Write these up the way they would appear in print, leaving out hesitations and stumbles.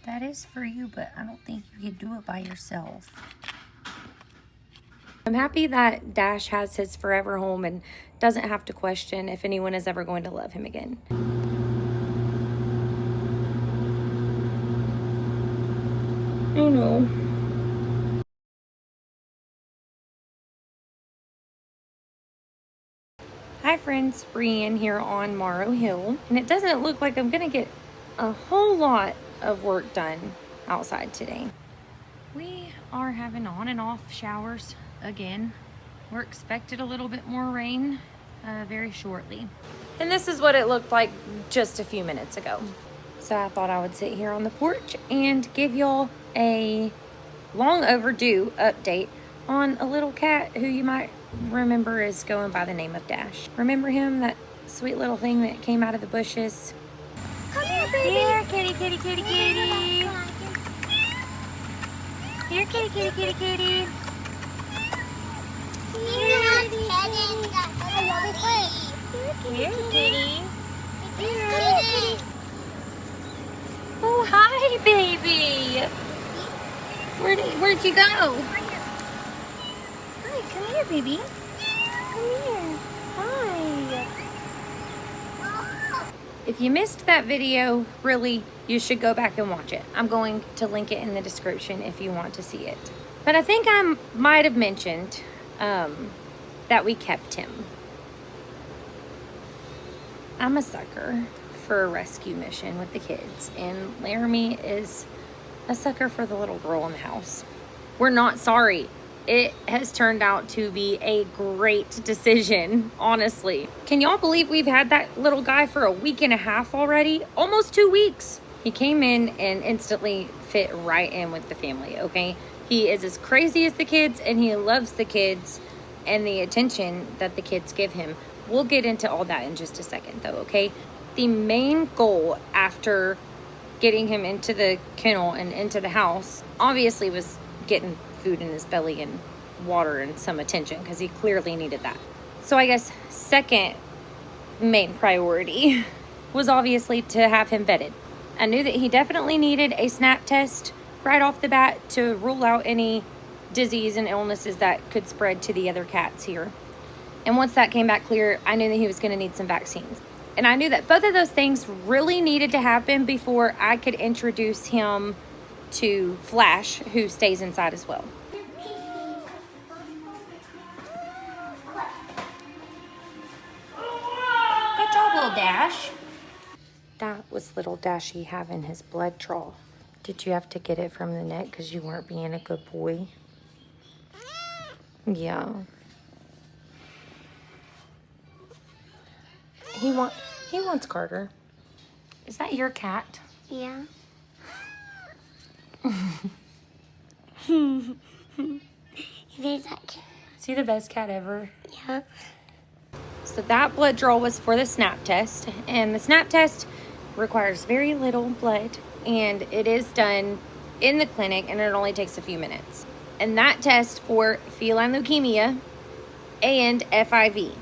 That is for you, but I don't think you can do it by yourself. I'm happy that Dash has his forever home and doesn't have to question if anyone is ever going to love him again. Oh no. Hi friends, Brienne here on Morrow Hill, and it doesn't look like I'm gonna get a whole lot of work done outside today. We are having on and off showers again. We're expected a little bit more rain very shortly. And this is what it looked like just a few minutes ago. So I thought I would sit here on the porch and give y'all a long overdue update on a little cat who you might remember is going by the name of Dash. Remember him, that sweet little thing that came out of the bushes? Come here, baby. Here, kitty, kitty, kitty, kitty. Here, kitty, kitty, kitty, kitty. Here, kitty. Oh, hi, baby. Where'd you go? Hi, come here, baby. Come here. Hi. If you missed that video, really, you should go back and watch it. I'm going to link it in the description if you want to see it. But I think I might have mentioned that we kept him. I'm a sucker for a rescue mission with the kids, and Laramie is a sucker for the little girl in the house. We're not sorry. It has turned out to be a great decision, honestly. Can y'all believe we've had that little guy for a week and a half already? Almost 2 weeks. He came in and instantly fit right in with the family, okay? He is as crazy as the kids, and he loves the kids and the attention that the kids give him. We'll get into all that in just a second though, okay? The main goal after getting him into the kennel and into the house obviously was getting food in his belly and water and some attention, because he clearly needed that. So I guess second main priority was obviously to have him vetted. I knew that he definitely needed a snap test right off the bat to rule out any disease and illnesses that could spread to the other cats here. And once that came back clear, I knew that he was going to need some vaccines. And I knew that both of those things really needed to happen before I could introduce him to Flash, who stays inside as well. Good job, little Dash. That was little Dashy having his blood draw. Did you have to get it from the neck because you weren't being a good boy? Yeah. He wants Carter. Is that your cat? Yeah. Is he the best cat ever? Yep. So that blood draw was for the snap test, and the snap test requires very little blood, and it is done in the clinic, and it only takes a few minutes. And that test for feline leukemia and FIV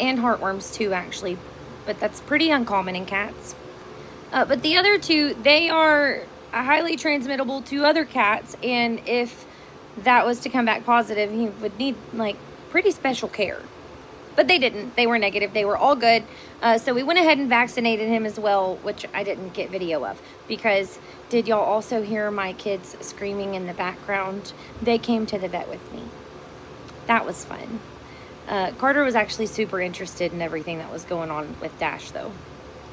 and heartworms too, actually, but that's pretty uncommon in cats. But the other two, they are highly transmittable to other cats, and if that was to come back positive, he would need like pretty special care. But they didn't. They were negative. They were all good. So we went ahead and vaccinated him as well, which I didn't get video of, because did y'all also hear my kids screaming in the background? They came to the vet with me. That was fun. Carter was actually super interested in everything that was going on with Dash though.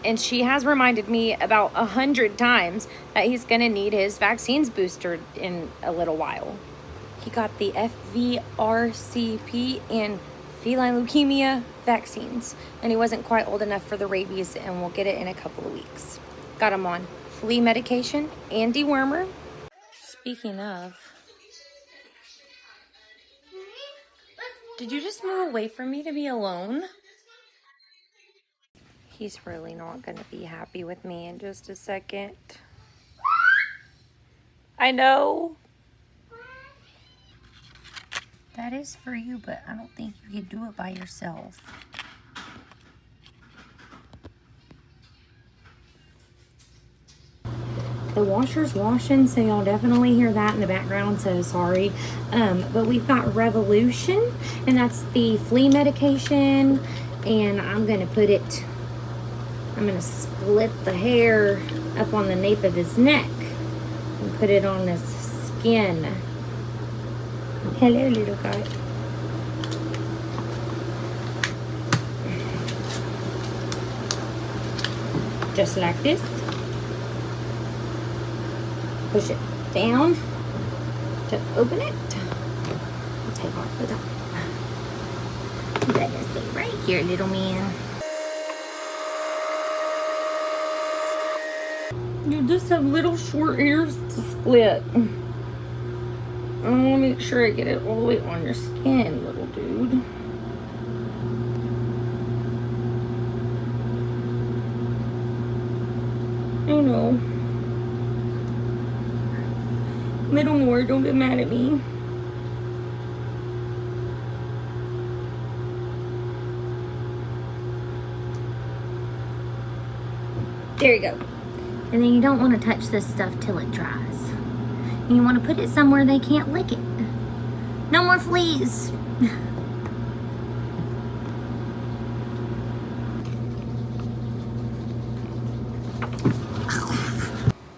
And she has reminded me about 100 times that he's gonna need his vaccines boosted in a little while. He got the FVRCP and feline leukemia vaccines, and he wasn't quite old enough for the rabies, and we'll get it in a couple of weeks. Got him on flea medication and dewormer. Speaking of, did you just move away from me to be alone? He's really not gonna be happy with me in just a second. I know. That is for you, but I don't think you can do it by yourself. The washer's washing, so y'all definitely hear that in the background, so sorry. But we've got Revolution, and that's the flea medication, and I'm gonna split the hair up on the nape of his neck and put it on his skin. Hello, little guy. Just like this. Push it down to open it. Take off the top. Let us stay right here, little man. You just have little short ears to split. I want to make sure I get it all the way on your skin, little dude. Oh no. Little more, don't get mad at me. There you go. And then you don't want to touch this stuff till it dries. And you want to put it somewhere they can't lick it. No more fleas.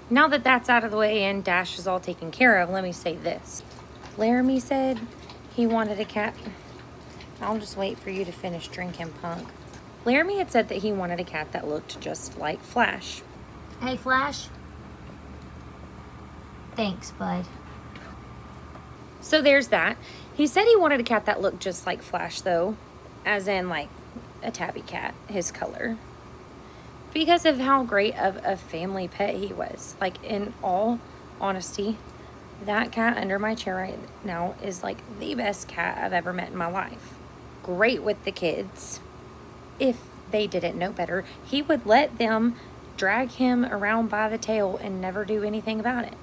Now that that's out of the way and Dash is all taken care of, let me say this. Laramie said he wanted a cat. I'll just wait for you to finish drinking, punk. Laramie had said that he wanted a cat that looked just like Flash. Hey, Flash. Thanks, bud. So there's that. He said he wanted a cat that looked just like Flash, though. As in, like, a tabby cat, his color. Because of how great of a family pet he was. Like, in all honesty, that cat under my chair right now is, like, the best cat I've ever met in my life. Great with the kids. If they didn't know better, he would let them drag him around by the tail and never do anything about it.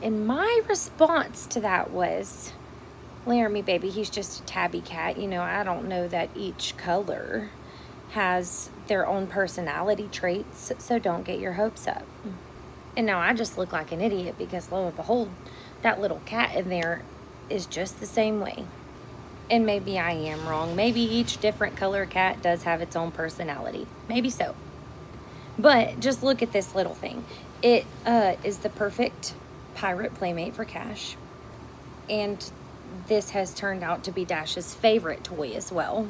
And my response to that was, Laramie, baby, he's just a tabby cat. You know, I don't know that each color has their own personality traits, so don't get your hopes up. And now I just look like an idiot because, lo and behold, that little cat in there is just the same way. And maybe I am wrong. Maybe each different color cat does have its own personality. Maybe so. But just look at this little thing. It is the perfect pirate playmate for Cash. And this has turned out to be Dash's favorite toy as well.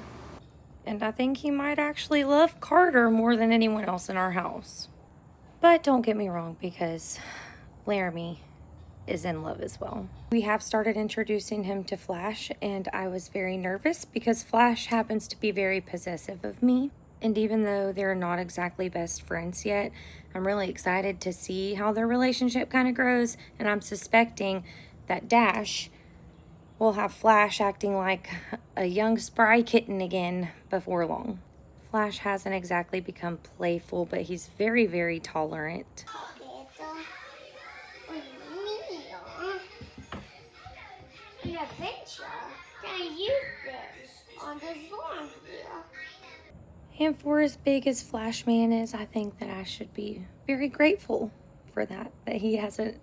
And I think he might actually love Carter more than anyone else in our house. But don't get me wrong, because Laramie is in love as well. We have started introducing him to Flash, and I was very nervous because Flash happens to be very possessive of me. And even though they're not exactly best friends yet, I'm really excited to see how their relationship kind of grows. And I'm suspecting that Dash will have Flash acting like a young spry kitten again before long. Flash hasn't exactly become playful, but he's very, very tolerant. And for as big as Flash Man is, I think that I should be very grateful for that he hasn't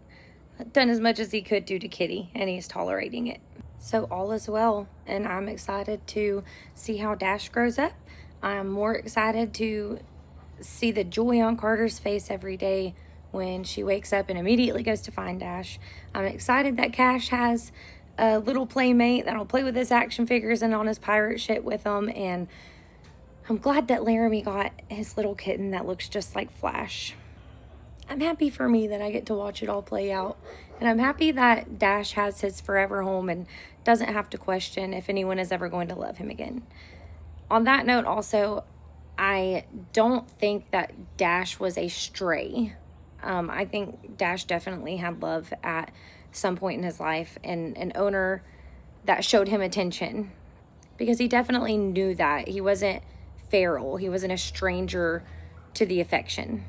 done as much as he could do to Kitty, and he's tolerating it. So all is well, and I'm excited to see how Dash grows up. I'm more excited to see the joy on Carter's face every day when she wakes up and immediately goes to find Dash. I'm excited that Cash has a little playmate that'll play with his action figures and on his pirate ship with him, and I'm glad that Laramie got his little kitten that looks just like Flash. I'm happy for me that I get to watch it all play out. And I'm happy that Dash has his forever home and doesn't have to question if anyone is ever going to love him again. On that note also, I don't think that Dash was a stray. I think Dash definitely had love at some point in his life and an owner that showed him attention. Because he definitely knew that. He wasn't feral. He wasn't a stranger to the affection.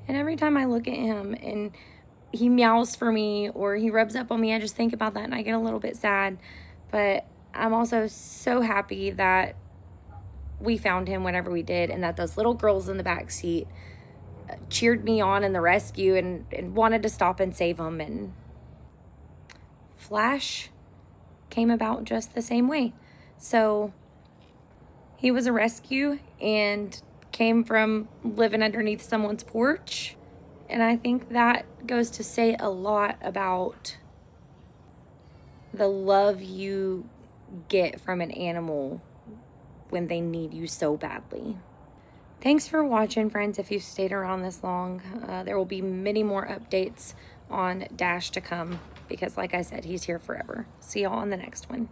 And every time I look at him and he meows for me or he rubs up on me, I just think about that and I get a little bit sad. But I'm also so happy that we found him whenever we did, and that those little girls in the back seat cheered me on in the rescue and wanted to stop and save him. And Flash came about just the same way. So he was a rescue and came from living underneath someone's porch. And I think that goes to say a lot about the love you get from an animal when they need you so badly. Thanks for watching, friends, if you've stayed around this long. There will be many more updates on Dash to come because, like I said, he's here forever. See y'all on the next one.